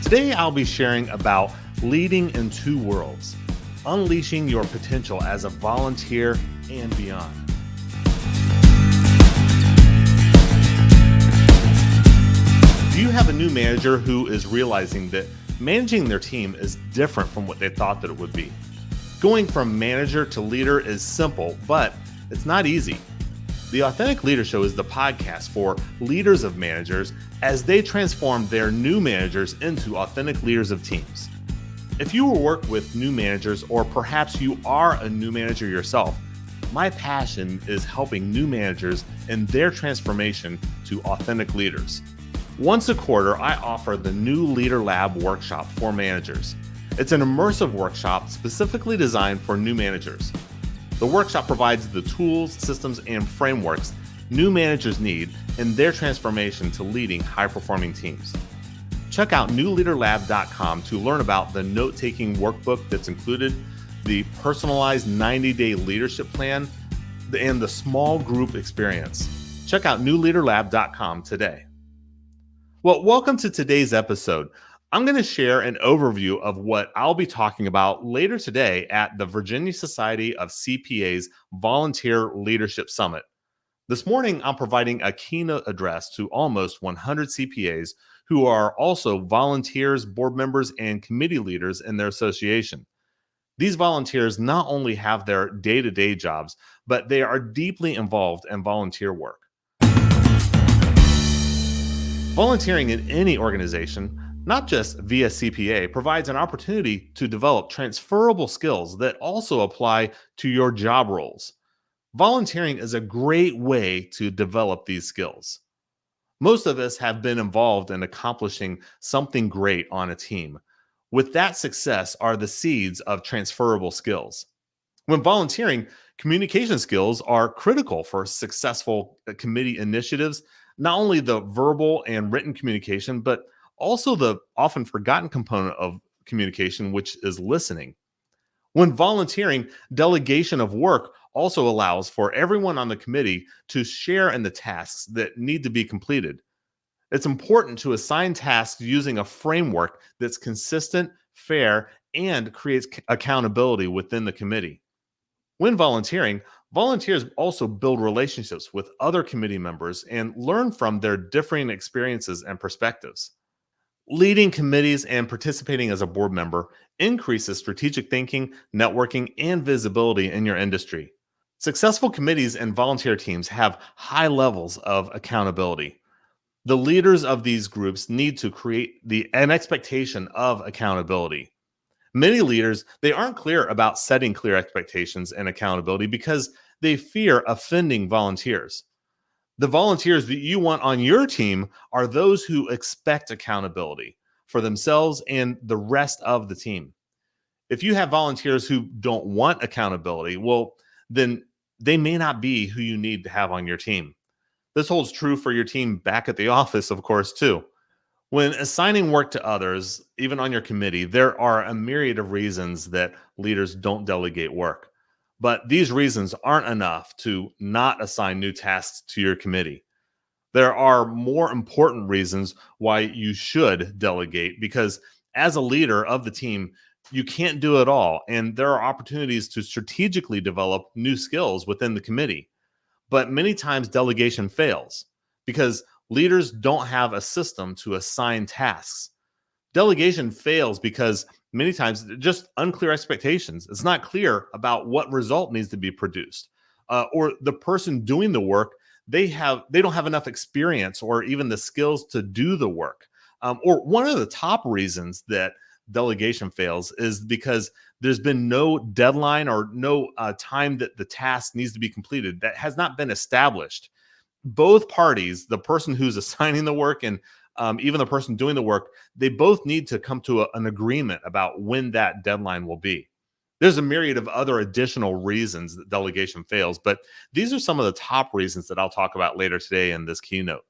Today, I'll be sharing about leading in two worlds, unleashing your potential as a volunteer and beyond. Do you have a new manager who is realizing that managing their team is different from what they thought that it would be? Going from manager to leader is simple, but it's not easy. The Authentic Leader Show is the podcast for leaders of managers as they transform their new managers into authentic leaders of teams. If you work with new managers, or perhaps you are a new manager yourself, my passion is helping new managers in their transformation to authentic leaders. Once a quarter, I offer the New Leader Lab workshop for managers. It's an immersive workshop specifically designed for new managers. The workshop provides the tools, systems, and frameworks new managers need in their transformation to leading high-performing teams. Check out newleaderlab.com to learn about the note-taking workbook that's included, the personalized 90-day leadership plan, and the small group experience. Check out newleaderlab.com today. Well, welcome to today's episode. I'm going to share an overview of what I'll be talking about later today at the Virginia Society of CPAs Volunteer Leadership Summit. This morning, I'm providing a keynote address to almost 100 CPAs who are also volunteers, board members, and committee leaders in their association. These volunteers not only have their day-to-day jobs, but they are deeply involved in volunteer work. Volunteering in any organization, not just via CPA, provides an opportunity to develop transferable skills that also apply to your job roles. Volunteering is a great way to develop these skills. Most of us have been involved in accomplishing something great on a team. With that success are the seeds of transferable skills. When volunteering, communication skills are critical for successful committee initiatives, not only the verbal and written communication, but also the often forgotten component of communication, which is listening. When volunteering, delegation of work also allows for everyone on the committee to share in the tasks that need to be completed. It's important to assign tasks using a framework that's consistent, fair, and creates accountability within the committee. When volunteering, volunteers also build relationships with other committee members and learn from their differing experiences and perspectives. Leading committees and participating as a board member increases strategic thinking, networking, and visibility in your industry. Successful committees and volunteer teams have high levels of accountability. The leaders of these groups need to create an expectation of accountability. Many leaders, they aren't clear about setting clear expectations and accountability because they fear offending volunteers. The volunteers that you want on your team are those who expect accountability for themselves and the rest of the team. If you have volunteers who don't want accountability, well, then they may not be who you need to have on your team. This holds true for your team back at the office, of course, too. When assigning work to others, even on your committee, there are a myriad of reasons that leaders don't delegate work. But these reasons aren't enough to not assign new tasks to your committee. There are more important reasons why you should delegate, because as a leader of the team, you can't do it all. And there are opportunities to strategically develop new skills within the committee. But many times delegation fails because leaders don't have a system to assign tasks. Delegation fails because many times just unclear expectations. It's not clear about what result needs to be produced, or the person doing the work, they don't have enough experience or even the skills to do the work. Or one of the top reasons that delegation fails is because there's been no deadline or no time that the task needs to be completed that has not been established. Both parties, the person who's assigning the work and even the person doing the work, they both need to come to an agreement about when that deadline will be. There's a myriad of other additional reasons that delegation fails, but these are some of the top reasons that I'll talk about later today in this keynote.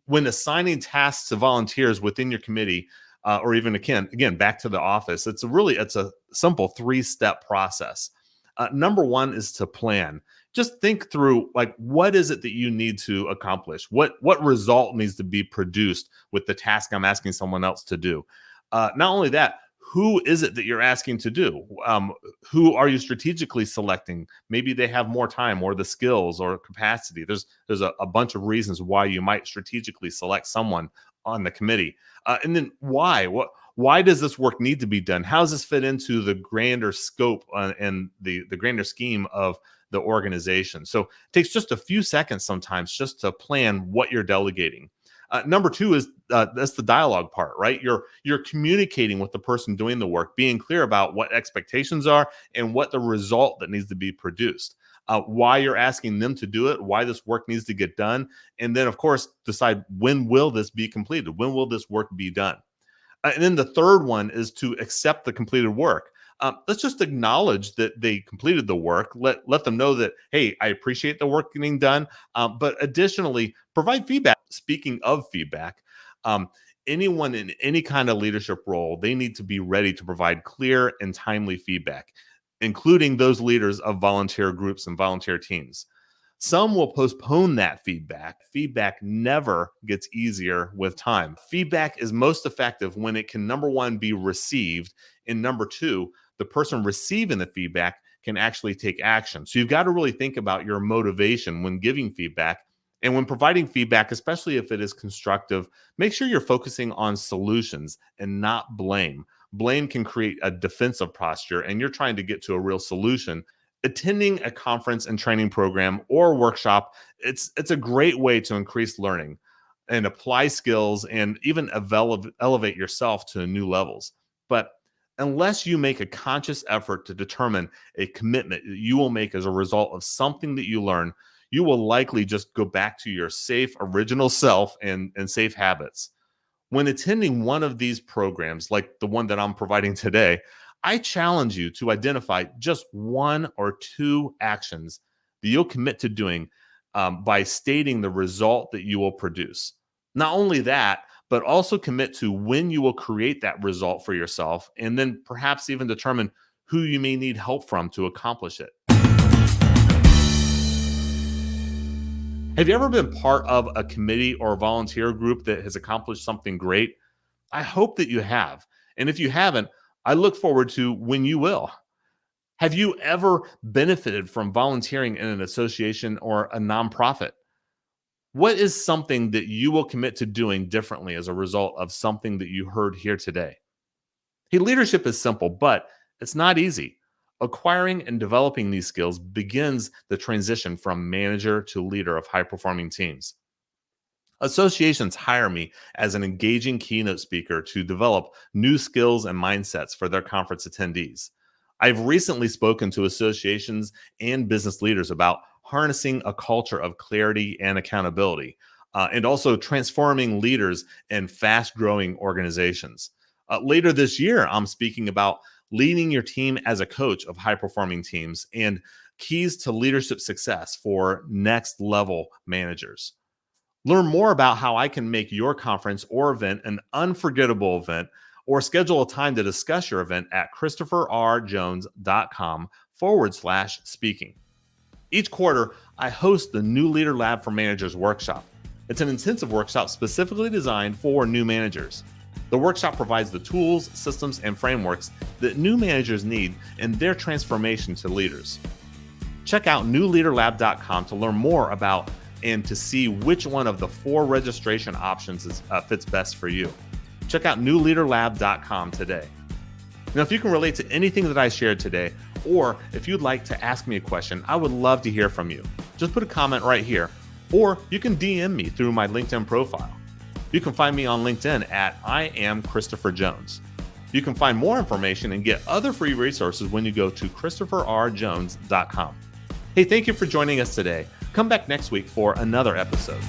When assigning tasks to volunteers within your committee, or even again, back to the office, it's a simple 3-step process. Number one is to plan. Just think through, like, what is it that you need to accomplish? What result needs to be produced with the task I'm asking someone else to do? Not only that, who is it that you're asking to do? Who are you strategically selecting? Maybe they have more time or the skills or capacity. There's a bunch of reasons why you might strategically select someone on the committee. And then why? Why does this work need to be done? How does this fit into the grander scope and the grander scheme of the organization? So it takes just a few seconds sometimes just to plan what you're delegating. Number two is that's the dialogue part, right? You're communicating with the person doing the work, being clear about what expectations are and what the result that needs to be produced. Why you're asking them to do it, why this work needs to get done, and then of course decide when will this be completed, when will this work be done. And then the third one is to accept the completed work. Let's just acknowledge that they completed the work. Let them know that, hey, I appreciate the work getting done. But additionally, provide feedback. Speaking of feedback, um, anyone in any kind of leadership role, they need to be ready to provide clear and timely feedback, including those leaders of volunteer groups and volunteer teams. Some will postpone that feedback. Feedback never gets easier with time. Feedback is most effective when it can, number one, be received, and number two, the person receiving the feedback can actually take action. So you've got to really think about your motivation when giving feedback. And when providing feedback, especially if it is constructive, make sure you're focusing on solutions and not blame. Blame can create a defensive posture, and you're trying to get to a real solution. Attending a conference and training program or workshop, it's a great way to increase learning and apply skills and even elevate yourself to new levels. But unless you make a conscious effort to determine a commitment that you will make as a result of something that you learn, you will likely just go back to your safe original self and safe habits. When attending one of these programs, like the one that I'm providing today, I challenge you to identify just one or two actions that you'll commit to doing by stating the result that you will produce. Not only that, but also commit to when you will create that result for yourself, and then perhaps even determine who you may need help from to accomplish it. Have you ever been part of a committee or volunteer group that has accomplished something great? I hope that you have. And if you haven't, I look forward to when you will. Have you ever benefited from volunteering in an association or a nonprofit? What is something that you will commit to doing differently as a result of something that you heard here today? Hey, leadership is simple, but it's not easy. Acquiring and developing these skills begins the transition from manager to leader of high performing teams. Associations hire me as an engaging keynote speaker to develop new skills and mindsets for their conference attendees. I've recently spoken to associations and business leaders about harnessing a culture of clarity and accountability, and also transforming leaders in fast growing organizations. Later this year, I'm speaking about leading your team as a coach of high performing teams and keys to leadership success for next level managers. Learn more about how I can make your conference or event an unforgettable event, or schedule a time to discuss your event at christopherrjones.com/speaking. Each quarter, I host the New Leader Lab for Managers workshop. It's an intensive workshop specifically designed for new managers. The workshop provides the tools, systems, and frameworks that new managers need in their transformation to leaders. Check out newleaderlab.com to learn more about and to see which one of the 4 registration options fits best for you. Check out newleaderlab.com today. Now, if you can relate to anything that I shared today, or if you'd like to ask me a question, I would love to hear from you. Just put a comment right here, or you can DM me through my LinkedIn profile. You can find me on LinkedIn at I am Christopher Jones. You can find more information and get other free resources when you go to christopherrjones.com. Hey, thank you for joining us today. Come back next week for another episode.